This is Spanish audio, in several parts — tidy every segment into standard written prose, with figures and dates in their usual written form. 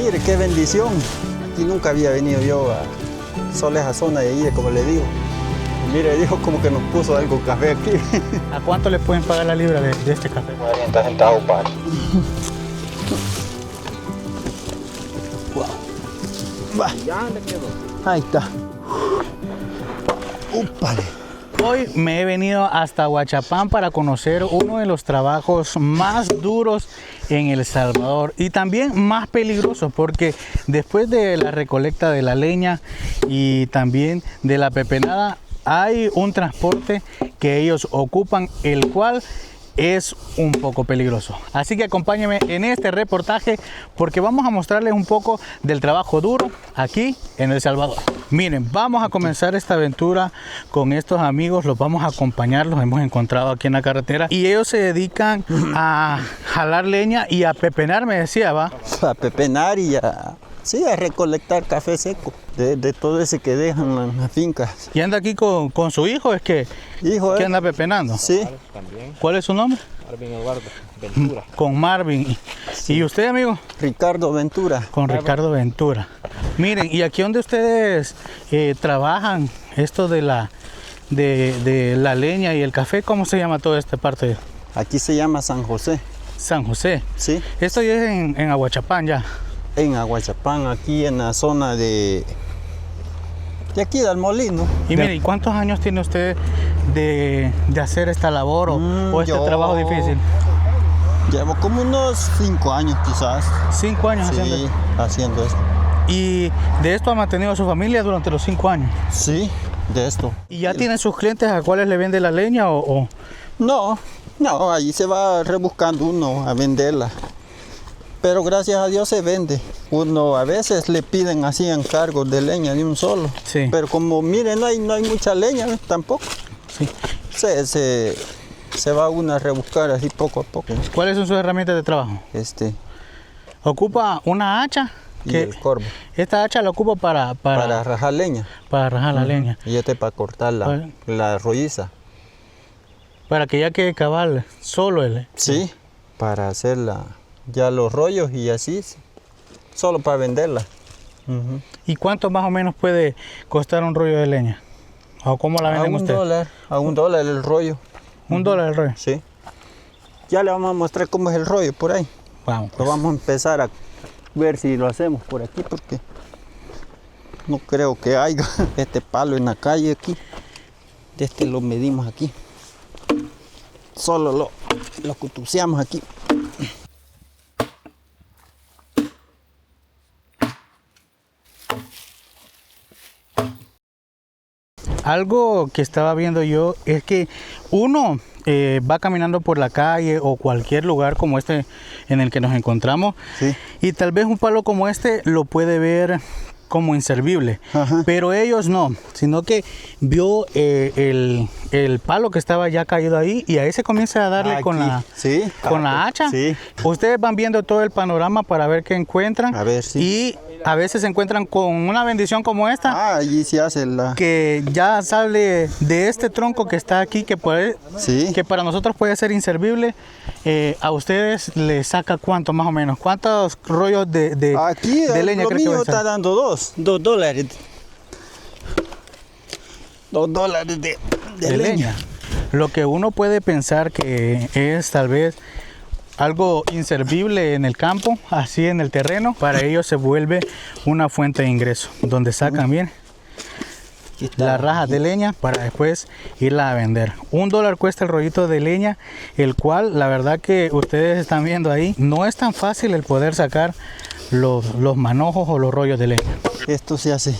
Mire, qué bendición. Aquí nunca había venido yo a solo esa zona de ahí, como le digo. Mire, dijo como que nos puso algo café aquí. ¿A cuánto le pueden pagar la libra de este café? 40 centavos para. Wow. Va. Ya le quedó. Ahí está. Úpale. Hoy me he venido hasta Huachapán para conocer uno de los trabajos más duros en El Salvador y también más peligrosos, porque después de la recolecta de la leña y también de la pepenada hay un transporte que ellos ocupan, el cual es un poco peligroso. Así que acompáñenme en este reportaje porque vamos a mostrarles un poco del trabajo duro aquí en El Salvador. Miren, vamos a comenzar esta aventura con estos amigos, los vamos a acompañar, los hemos encontrado aquí en la carretera y ellos se dedican a jalar leña y a pepenar, me decía, ¿va? A pepenar y sí, a recolectar café seco de todo ese que dejan en las fincas. Y anda aquí con su hijo, es que Hijo, anda pepenando. Sí, También. ¿Cuál es su nombre? Marvin Eduardo Ventura. Con Marvin. ¿Y usted, amigo? Ricardo Ventura. Con Ricardo Ventura. Miren, y aquí donde ustedes trabajan esto de la leña y el café, ¿cómo se llama toda esta parte? Aquí se llama San José. San José. Sí, Esto ya es en Aguachapán ya. en Aguachapán, aquí en la zona de aquí del molino. Y mire, ¿y cuántos años tiene usted de hacer esta labor o este yo trabajo difícil? Llevo como unos 5 años quizás. 5 años haciendo Sí, esto. haciendo esto. ¿Y de esto ha mantenido a su familia durante los 5 años? Sí, de esto. ¿Y ya tiene sus clientes a cuáles le vende la leña o...? No, ahí se va rebuscando uno a venderla. Pero gracias a Dios se vende. Uno a veces le piden así encargos de leña de un solo. Sí. Pero como miren, no hay mucha leña tampoco. Sí. Se va uno a rebuscar así poco a poco. ¿Cuáles son sus herramientas de trabajo? Ocupa una hacha. Y el corvo. Esta hacha la ocupo para rajar leña. Para rajar la leña. Y para cortar la rolliza. Para que ya quede cabal solo el... Sí, para hacer ya los rollos y así, solo para venderla. ¿Y cuánto más o menos puede costar un rollo de leña? ¿O cómo la venden ustedes? A $1 el rollo. $1 el rollo. Sí. Ya le vamos a mostrar cómo es el rollo por ahí. Vamos. Lo vamos a empezar a ver si lo hacemos por aquí porque no creo que haya este palo en la calle aquí. Lo medimos aquí. Solo lo cutuceamos aquí. Algo que estaba viendo yo es que uno va caminando por la calle o cualquier lugar como este en el que nos encontramos, sí, y tal vez un palo como este lo puede ver como inservible. Ajá. Pero ellos no, sino que vio el palo que estaba ya caído ahí y ahí se comienza a darle con la hacha. Sí. Ustedes van viendo todo el panorama para ver qué encuentran. A ver, sí. Y a veces se encuentran con una bendición como esta. Allí se hace que ya sale de este tronco que está aquí, que para nosotros puede ser inservible. A ustedes les saca cuánto más o menos, cuántos rollos de leña creen que va a está dando $2 de leña. Lo que uno puede pensar que es tal vez algo inservible en el campo, así en el terreno, para ellos se vuelve una fuente de ingreso, donde sacan bien las rajas de leña para después irla a vender. $1 cuesta el rollito de leña, el cual la verdad que ustedes están viendo ahí, no es tan fácil el poder sacar los manojos o los rollos de leña. Esto se hace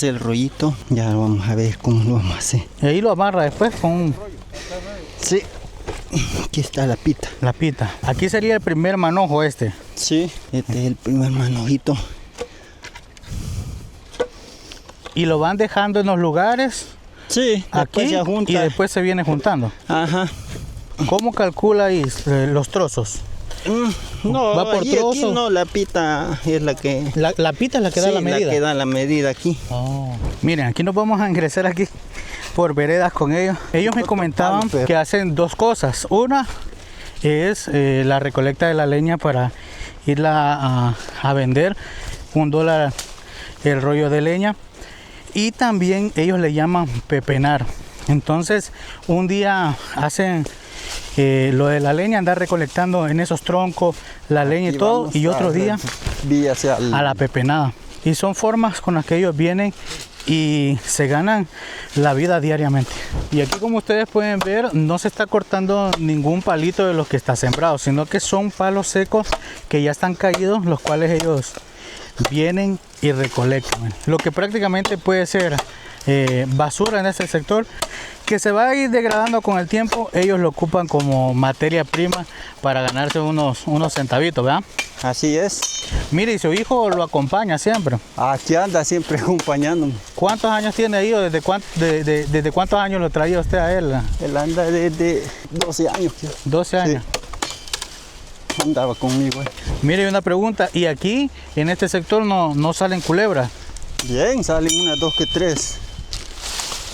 el rollito, ya vamos a ver cómo lo vamos a hacer. Y ahí lo amarra después con un... Sí, aquí está la pita. La pita. Aquí sería el primer manojo este. Sí, este es el primer manojito. Y lo van dejando en los lugares. Sí, aquí se junta. Y después se viene juntando. Ajá. ¿Cómo calcula ahí los trozos? No, ¿va por trozos? Aquí no, la pita es la que... La pita es la que da la medida. La que da la medida aquí. Oh. Miren, aquí nos vamos a ingresar aquí por veredas con ellos. Ellos me comentaban que hacen dos cosas. Una, es la recolecta de la leña para irla a vender. $1 el rollo de leña. Y también ellos le llaman pepenar. Entonces un día hacen lo de la leña, andar recolectando en esos troncos la leña y todo, y otro día a la pepenada. Y son formas con las que ellos vienen y se ganan la vida diariamente. Y aquí, como ustedes pueden ver, no se está cortando ningún palito de los que está sembrado, sino que son palos secos que ya están caídos, los cuales ellos vienen y recolectan. Lo que prácticamente puede ser basura en este sector, que se va a ir degradando con el tiempo. Ellos lo ocupan como materia prima para ganarse unos centavitos, ¿verdad? Así es. Mire, y su hijo lo acompaña siempre. Aquí anda siempre acompañándome. ¿Cuántos años tiene ahí o desde cuántos años lo traía usted a él? Él anda desde 12 años. 12 años. Sí. Andaba conmigo. Mire, una pregunta, ¿y aquí en este sector no salen culebras? Bien, salen unas 2 que 3.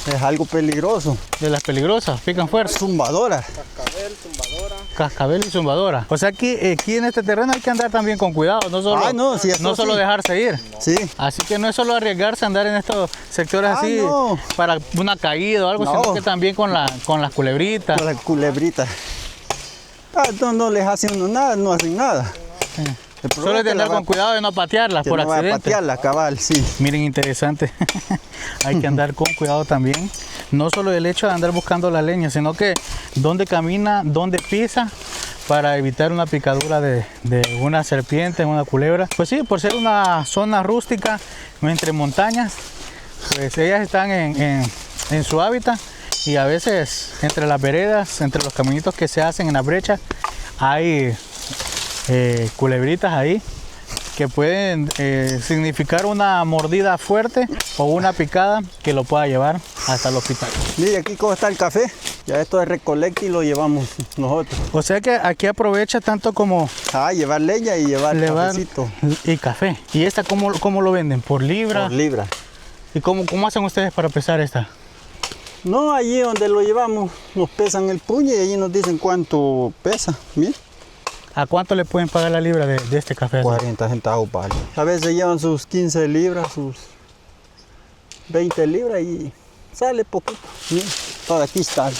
Es algo peligroso. De las peligrosas, pican fuerte. Zumbadora. Cascabel, zumbadora. Cascabel y zumbadora. O sea que aquí en este terreno hay que andar también con cuidado, no solo, sí, no solo sí. dejarse ir. Sí. Así que no es solo arriesgarse a andar en estos sectores así no. para una caída o algo, No. sino que también con las culebritas. Con la culebrita. No les hace uno nada, no hacen nada. El Solo problema es de andar con cuidado de no patearlas que por no va a accidente. patearla, cabal, sí. Miren, interesante. Hay que andar con cuidado también. No solo el hecho de andar buscando la leña, sino que dónde camina, dónde pisa, para evitar una picadura de una serpiente, una culebra. Pues sí, por ser una zona rústica entre montañas, pues ellas están en su hábitat, y a veces entre las veredas, entre los caminitos que se hacen en la brecha, hay culebritas ahí que pueden significar una mordida fuerte o una picada que lo pueda llevar hasta el hospital. Mire aquí cómo está el café. Ya esto es recolecta y lo llevamos nosotros. O sea que aquí aprovecha tanto como Llevar leña y llevar cafecito. y café. ¿Y esta cómo lo venden? ¿Por libra? Por libra. ¿Y cómo hacen ustedes para pesar esta? No, allí donde lo llevamos nos pesan el puño y allí nos dicen cuánto pesa. Mire. ¿A cuánto le pueden pagar la libra de este café? 40 centavos vale. A veces llevan sus 15 libras, sus 20 libras y sale poquito. Mire, todo aquí está.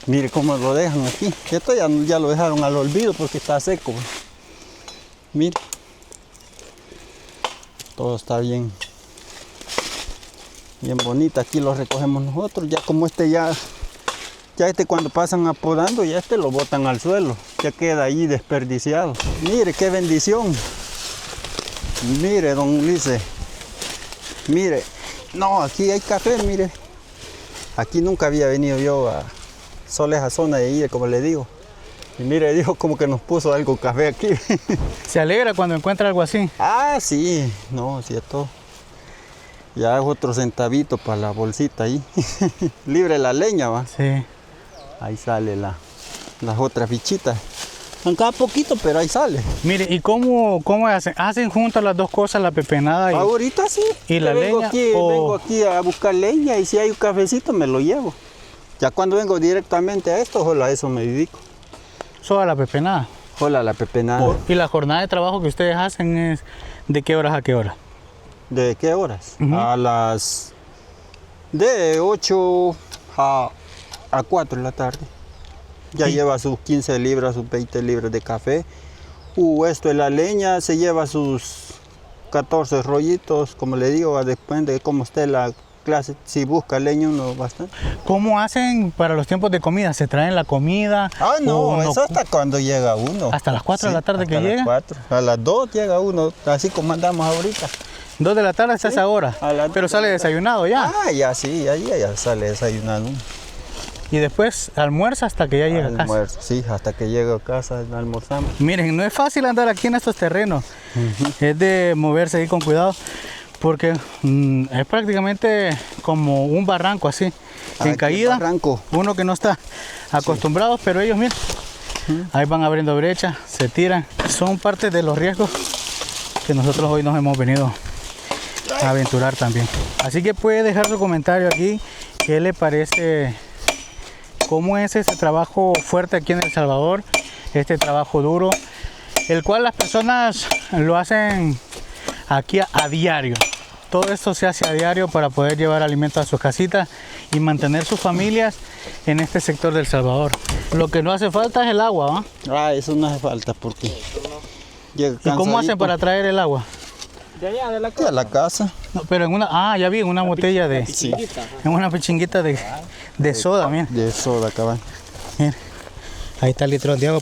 Mire cómo lo dejan aquí. Esto ya lo dejaron al olvido porque está seco. Mire. Todo está bien bonito. Aquí lo recogemos nosotros. Ya como ya cuando pasan apodando, ya lo botan al suelo. Ya queda ahí desperdiciado. Mire qué bendición. Mire, don Ulises. Mire. No, aquí hay café, mire. Aquí nunca había venido yo a solo esa zona de ahí, como le digo. Y mire, Dios como que nos puso algo café aquí. ¿Se alegra cuando encuentra algo así? Sí. No, cierto. Ya es otro centavito para la bolsita ahí. Libre la leña, va. Sí. Ahí sale las otras fichitas. Cada poquito, pero ahí sale. Mire, ¿y cómo hacen? ¿Hacen juntas las dos cosas, la pepenada y ahorita sí. y la leña? Vengo aquí a buscar leña y si hay un cafecito me lo llevo. Ya cuando vengo directamente a esto, solo a eso me dedico. Solo a la pepenada. Solo a la pepenada. ¿Y la jornada de trabajo que ustedes hacen es de qué horas a qué hora? ¿De qué horas? Ujú. De 8 a 4 de la tarde. Ya lleva sus 15 libras, sus 20 libras de café. Esto de la leña se lleva sus 14 rollitos, como le digo, depende de cómo esté la clase. Si busca leña uno bastante. ¿Cómo hacen para los tiempos de comida? ¿Se traen la comida? No, eso hasta cuando llega uno. ¿Hasta las 4 de la tarde que llega? A las 4. A las 2 llega uno, así como andamos ahorita. 2 de la tarde hasta esa hora. Pero sale desayunado ya. Ya sí, ya sale desayunado. Y después almuerza hasta que ya llega a casa. Sí, hasta que llego a casa almorzamos. Miren, no es fácil andar aquí en estos terrenos. Es de moverse ahí con cuidado, porque es prácticamente como un barranco así, en caída. Barranco. Uno que no está acostumbrado, pero ellos, miren, ahí van abriendo brechas, se tiran. Son parte de los riesgos que nosotros hoy nos hemos venido a aventurar también. Así que puede dejar su comentario aquí, qué le parece, cómo es ese trabajo fuerte aquí en El Salvador, este trabajo duro, el cual las personas lo hacen aquí a diario. Todo esto se hace a diario para poder llevar alimentos a sus casitas y mantener sus familias en este sector del Salvador. Lo que no hace falta es el agua, ¿va? Eso no hace falta porque llega ¿Y cómo hacen para traer el agua? De allá, de la a la casa? No, pero en una, ya vi, en una botella de, Sí, en una pichinguita de soda, miren. de soda, cabal. Miren. Ahí está el litro de agua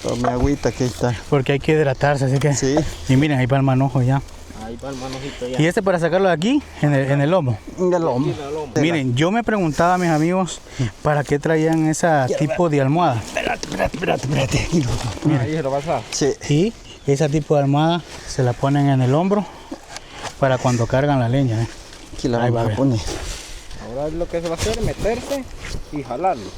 Tome agüita que ahí está. porque hay que hidratarse, así que. Sí, Y miren, ahí para el manojo ya. Ahí va el manojito ya. Y este para sacarlo de aquí, en el lomo. en el lomo. Miren, yo me preguntaba a mis amigos para qué traían ese tipo de almohada. Espérate. Ahí se lo vas a. Sí, Y ese tipo de almohada se la ponen en el hombro para cuando cargan la leña. aquí la Ahí vamos va a a ver. poner. Ahora lo que se va a hacer es meterse y jalarlo.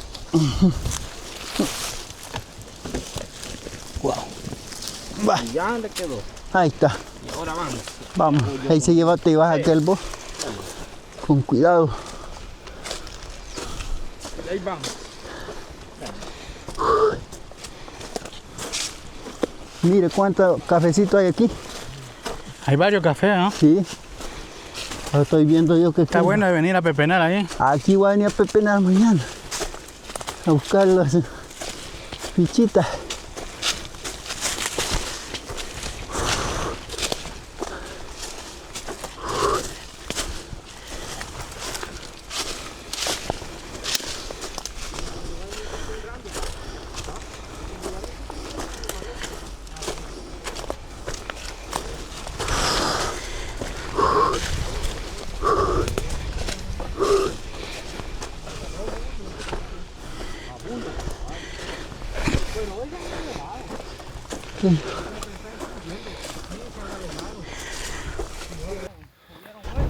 Va, Y ya le quedó. ahí está. Y ahora vamos. Vamos, ahí se lleva, te vas aquel vos. Con cuidado. Y ahí vamos. Mire cuánto cafecito hay aquí. Hay varios cafés, ¿no? Sí. Lo estoy viendo yo que Está bueno de venir a pepenar ahí. Aquí voy a venir a pepenar mañana. A buscar las fichitas.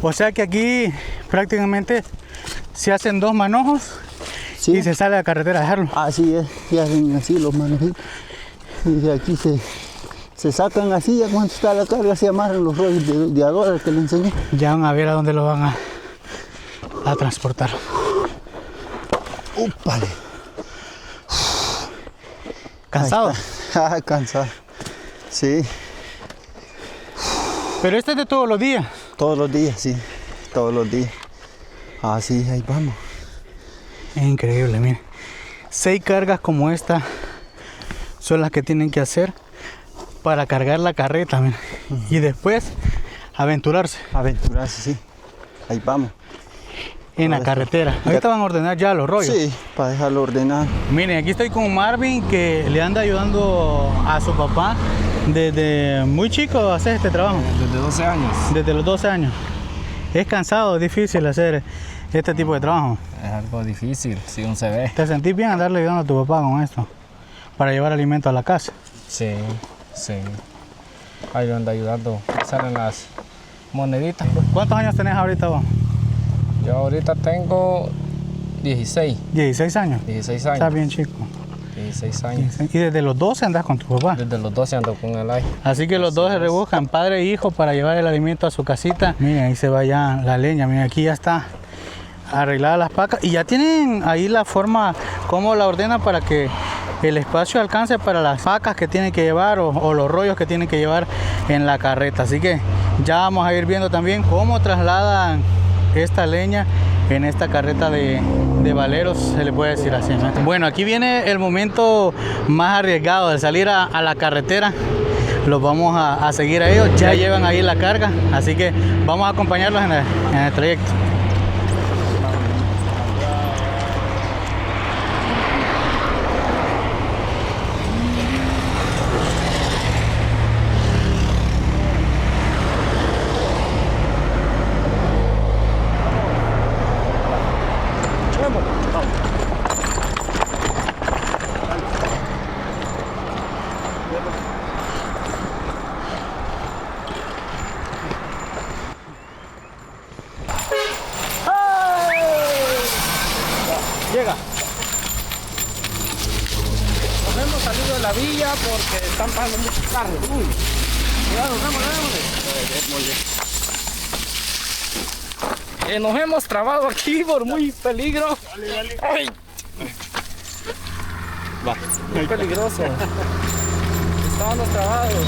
O sea que aquí prácticamente se hacen dos manojos Sí. y se sale a la carretera a dejarlo. Así es, y hacen así los manojitos. Y de aquí se sacan así, ya cuando está la carga se amarran los rollos de adora que le enseñé. Ya van a ver a dónde lo van a transportar. ¡Úpale! ¿Cansado? Ah, cansado. Sí, Pero este es de todos los días. todos los días, sí. Todos los días. Así, ahí vamos. Es increíble, miren. 6 cargas como esta son las que tienen que hacer para cargar la carreta, miren. Y después aventurarse Aventurarse, sí. Ahí vamos. en la carretera. Ahorita van a ordenar ya los rollos. Sí, para dejarlo ordenado. Miren, aquí estoy con Marvin, que le anda ayudando a su papá desde muy chico a hacer este trabajo. Desde 12 años. Desde los 12 años. Es cansado, es difícil hacer este tipo de trabajo. Es algo difícil, si uno se ve. ¿Te sentís bien andarle ayudando a tu papá con esto? Para llevar alimento a la casa. Sí, sí. Ahí lo anda ayudando. Salen las moneditas. ¿Cuántos años tenés ahorita vos? Yo ahorita tengo 16. 16 años. 16 Está años. bien chico. 16 años. Y desde los 12 andás con tu papá. Desde los 12 ando con el aire. Así que los dos se rebuscan, padre e hijo, para llevar el alimento a su casita. Miren, ahí se va ya la leña. Miren, aquí ya está arreglada las pacas. Y ya tienen ahí la forma, cómo la ordenan para que el espacio alcance para las pacas que tienen que llevar o los rollos que tienen que llevar en la carreta. Así que ya vamos a ir viendo también cómo trasladan esta leña en esta carreta de valeros, se le puede decir así, ¿no? Bueno, aquí viene el momento más arriesgado de salir a la carretera. Los vamos a seguir a ellos, ya llevan ahí la carga, así que vamos a acompañarlos en el trayecto. Llega. Nos hemos salido de la villa porque están pasando muchos carros. Uy. Cuidado, démosle. Nos hemos trabado aquí por muy peligro. Ay. Va. Es peligroso. Estaban los trabados.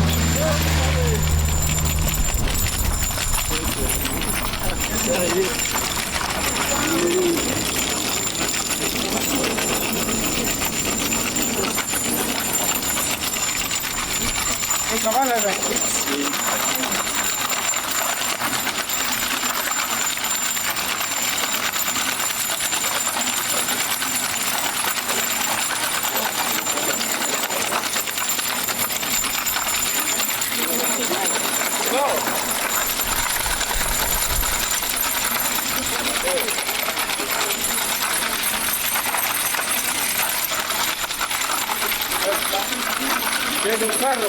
Hey, cabal, desde un carro.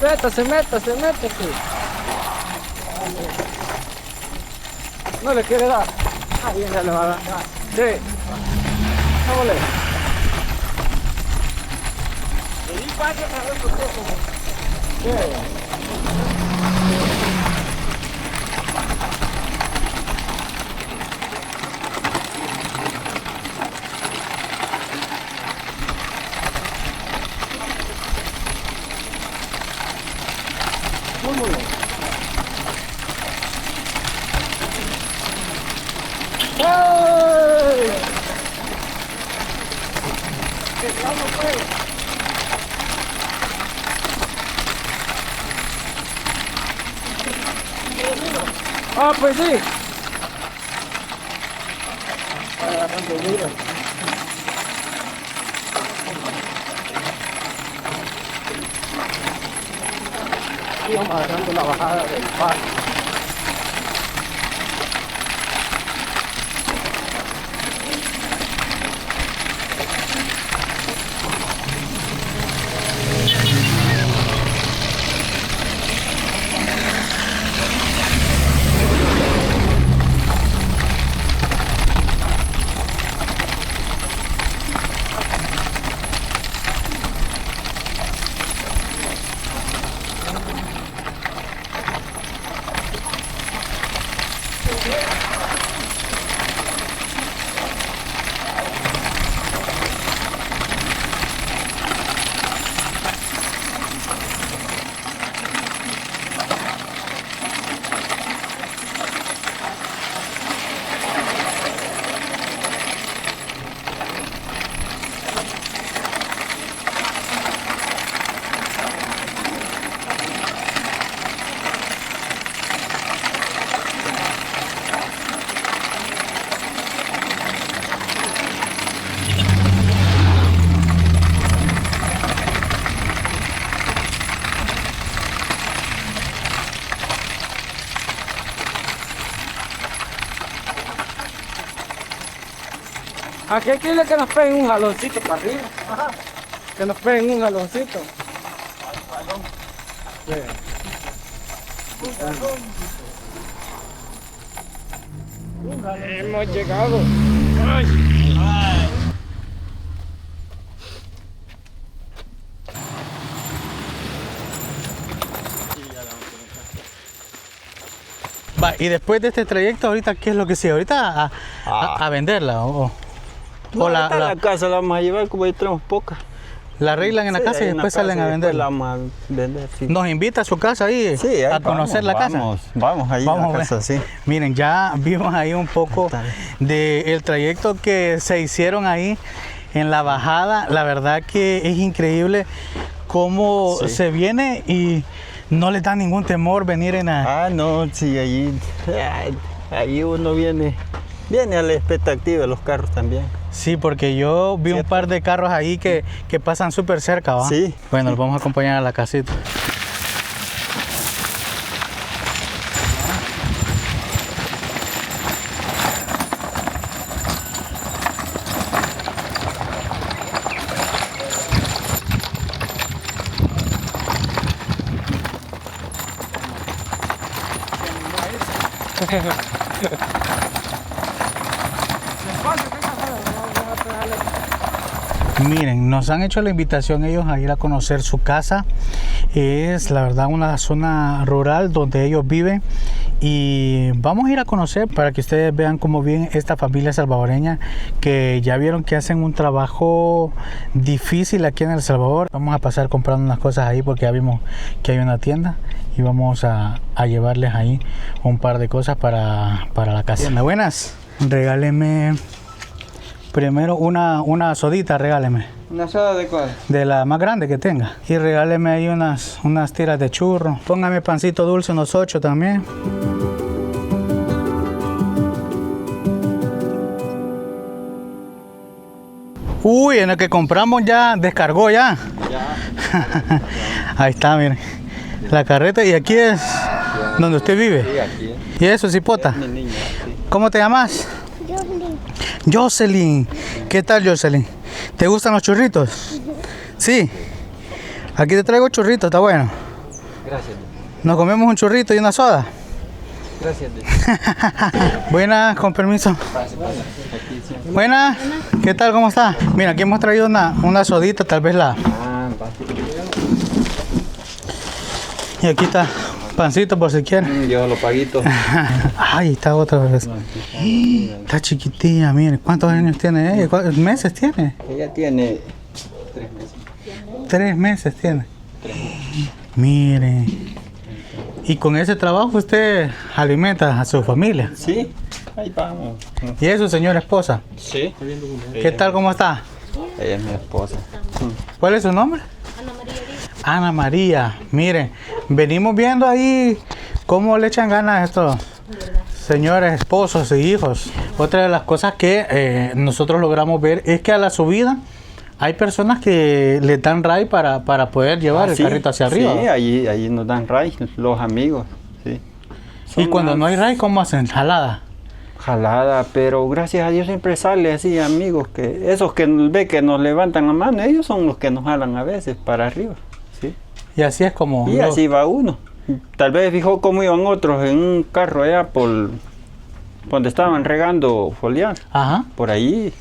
Métase, métase, métase. No le quiere dar. Ahí ya le va a dar. Sí. Vámonos. Ah, pues sí. Íbamos agarrando la bajada del parque. Aquí hay que irle que nos peguen un jaloncito para arriba. Ajá. Que nos peguen un jaloncito. Sí. Hemos llegado. Va, y después de este trayecto, ahorita, ¿qué es lo que sigue? Ahorita a venderla o No, la, ahorita la- la casa la vamos a llevar, como ahí tenemos poca. la arreglan en la Sí, casa y ahí en la después casa salen a y después venderla. la vamos a vender, sí. Nos invita a su casa ahí Sí, ahí a conocer la casa. Vamos ahí a Vamos a la ver. casa, sí. Miren, ya vimos ahí un poco Está bien. del trayecto que se hicieron ahí en la bajada. La verdad que es increíble cómo Sí. se viene y no les da ningún temor venir en la... Ah, no, sí, ahí uno viene a la expectativa de los carros también. Sí, porque yo vi un par de carros ahí que pasan súper cerca, ¿va? Sí. Bueno, los vamos a acompañar a la casita. Miren, nos han hecho la invitación ellos a ir a conocer su casa. Es la verdad una zona rural donde ellos viven y vamos a ir a conocer para que ustedes vean cómo vive esta familia salvadoreña, que ya vieron que hacen un trabajo difícil aquí en El Salvador. Vamos a pasar comprando unas cosas ahí porque ya vimos que hay una tienda y vamos a llevarles ahí un par de cosas para la casa. Buenas, regáleme primero una sodita, regáleme. ¿Una soda de cuál? De la más grande que tenga. Y regáleme ahí unas tiras de churro. Póngame pancito dulce, unos 8 también. Uy, en el que compramos ya descargó ya. Ahí está, miren. La carreta, y aquí es donde usted vive. Sí, aquí. ¿Y eso, cipota? Mi niña, sí. ¿Cómo te llamas? Jocelyn. ¿Qué tal, Jocelyn? ¿Te gustan los churritos? Sí. Aquí te traigo churritos, está bueno. Gracias. Nos comemos un churrito y una soda. Gracias. Buenas, con permiso. Buenas, ¿qué tal? ¿Cómo está? Mira, aquí hemos traído una sodita, tal vez la... Y aquí está pancito por si quieren. Yo lo paguito. Ay, está otra vez. Está chiquitilla, miren. ¿Cuántos años tiene ella? ¿Cuántos meses tiene? Ella tiene 3 meses tiene. Miren. Y con ese trabajo usted alimenta a su familia. Sí, ahí vamos. ¿Y es su señora esposa? Sí. ¿Qué tal? ¿Cómo está? Ella es mi esposa. ¿Cuál es su nombre? Ana María. Miren, venimos viendo ahí cómo le echan ganas a estos señores, esposos y hijos. Otra de las cosas que nosotros logramos ver es que a la subida hay personas que le dan ray para poder llevar el Sí, carrito hacia arriba. Sí, allí nos dan ray, los amigos. Sí. Y Son cuando más no hay ray, ¿cómo hacen? Jalada. jalada, pero gracias a Dios siempre sale así, amigos, que esos que nos ve que nos levantan la mano, ellos son los que nos jalan a veces para arriba. ¿Sí? Y así es como... Y así va uno. Tal vez fijó cómo iban otros en un carro allá por donde estaban regando foliar. Ajá. Por ahí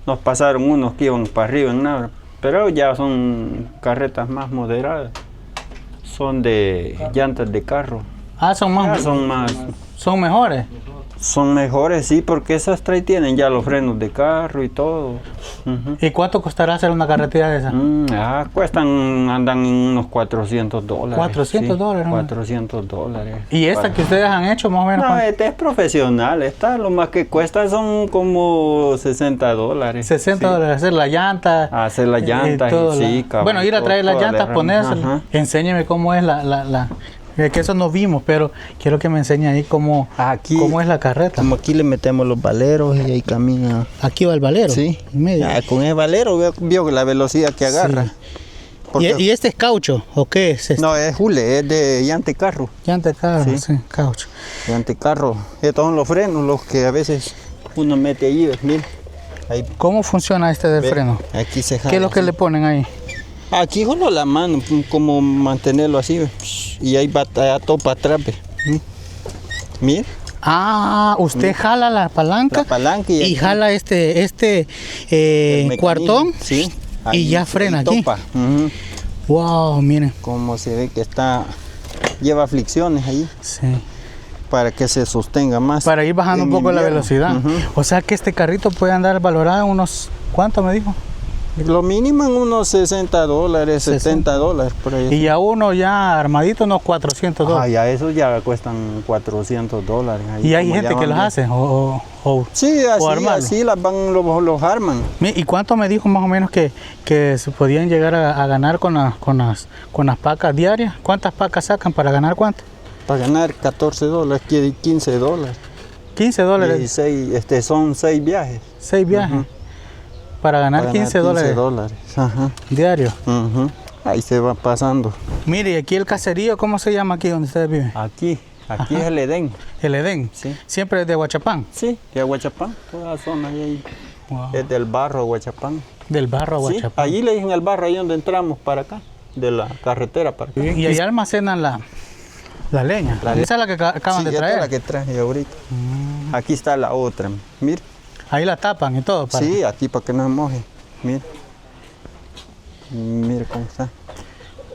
nos pasaron unos que iban para arriba en nada, pero ya son carretas más moderadas. Son de llantas de carro. Ah, son Ya más... Son mejores. son mejores, sí, porque esas tienen ya los frenos de carro y todo. Ujú. ¿Y cuánto costará hacer una carretilla de esa? Andan en unos $400. $400, sí, ¿no? $400. ¿Y esta Para- que ustedes han hecho más o menos? No, cuánto? este es profesional, esta lo más que cuesta son como $60. 60 sí. dólares hacer la llanta. Hacer las llantas, todo sí, cabal, bueno, ir a traer las toda la llantas, herramienta. ponérselas. Ajá. Enséñeme cómo es es que eso no vimos, pero quiero que me enseñe ahí cómo es la carreta. Como aquí le metemos los valeros y ahí camina. Aquí va el valero. Sí, en medio. ya, con el valero vio la velocidad que agarra. Sí. Porque- ¿Y este es caucho o qué es este? No, es hule, es de llante carro. Llanta de carro, Sí. sí, caucho. Llante carro. Estos son los frenos, los que a veces uno mete ahí, ¿ves? Mira. Ahí, ¿Cómo funciona este del ve, freno? aquí se jala. ¿Qué es lo que así. le ponen ahí? Aquí solo la mano, como mantenerlo así, ve. Y ahí va todo para atrás, ve. Mira, Ah, usted jala la palanca, la palanca y aquí jala este el mecanismo, cuartón sí, y ya frena aquí. topa. Ujú. Wow, miren. Como se ve que lleva fricciones ahí Sí. para que se sostenga más. Para ir bajando un en poco la invierno. velocidad. Ujú. O sea que este carrito puede andar valorado en unos, ¿cuánto me dijo? Lo mínimo en unos $60, 70 dólares por ahí. Y ya uno ya armadito unos 400 Ah, dólares. ya esos ya cuestan $400. Ahí Y hay como gente ya que van los bien. hace. Sí, o armarlo. así los arman. ¿Y cuánto me dijo más o menos que se podían llegar a ganar con las pacas diarias? ¿Cuántas pacas sacan para ganar cuánto? Para ganar $14, quiere $15. 15 dólares, 16, son 6 viajes. 6 viajes. Ujú. Para ganar Para 15 ganar dólares Ajá. diarios. Ujú. Ahí se va pasando. Mire, y aquí el caserío, ¿cómo se llama aquí donde ustedes viven? Aquí Ajá. es el Edén. El Edén. Sí. Siempre es de Huachapán. Sí, de Aguachapán. Toda la zona ahí Wow. es del barro Aguachapán. Del barro a Sí, Huachapán. allí le dicen el barro, ahí donde entramos para acá, de la carretera para acá. Y ahí almacenan la leña. La Esa es la que acaban Sí, de esta traer. es la que traje ahorita. Aquí está la otra. Mira. Ahí la tapan y todo. Sí, aquí para que no se moje. Mira. Mira cómo está.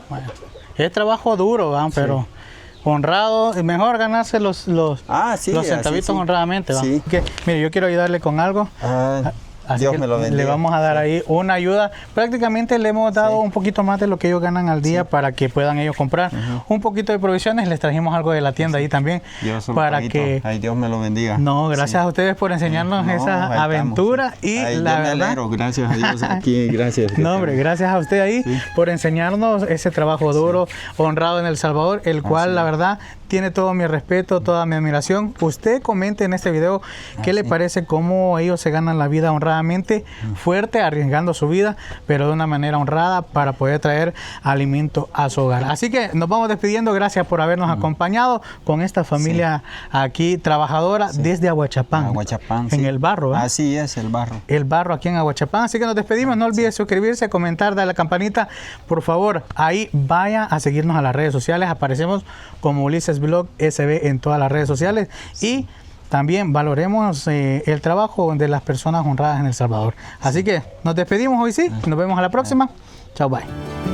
Bueno, es trabajo duro, ¿va? Pero honrado, y mejor ganarse los Sí, los así centavitos sí. honradamente, ¿va? Sí. Que, mire, yo quiero ayudarle con algo. Así Dios que me lo bendiga. le vamos a dar Sí. ahí una ayuda. Prácticamente le hemos dado un poquito más de lo que ellos ganan al día para que puedan ellos comprar un poquito de provisiones. Les trajimos algo de la tienda ahí también Dios un para poquito. que... Ay, Dios me lo bendiga. No, gracias a ustedes por enseñarnos No, esa ahí aventura estamos. y Ay, la yo me verdad... alegro, gracias a Dios aquí, gracias. No, hombre, gracias a usted ahí Sí. por enseñarnos ese trabajo duro, honrado en El Salvador, el cual la verdad tiene todo mi respeto, toda mi admiración. Usted comente en este video qué le parece, cómo ellos se ganan la vida honradamente, fuerte, arriesgando su vida, pero de una manera honrada para poder traer alimento a su hogar. Así que nos vamos despidiendo. Gracias por habernos acompañado con esta familia aquí trabajadora desde Aguachapán. Aguachapán, En sí. el barro, ¿verdad? Así es, el barro. El barro aquí en Aguachapán. Así que nos despedimos. No olvide suscribirse, comentar, darle a la campanita. Por favor, ahí vaya a seguirnos a las redes sociales. Aparecemos como Ulises Vlog SB en todas las redes sociales. Y también valoremos el trabajo de las personas honradas en El Salvador. Así que nos despedimos hoy sí. Nos vemos a la próxima. Chao, bye.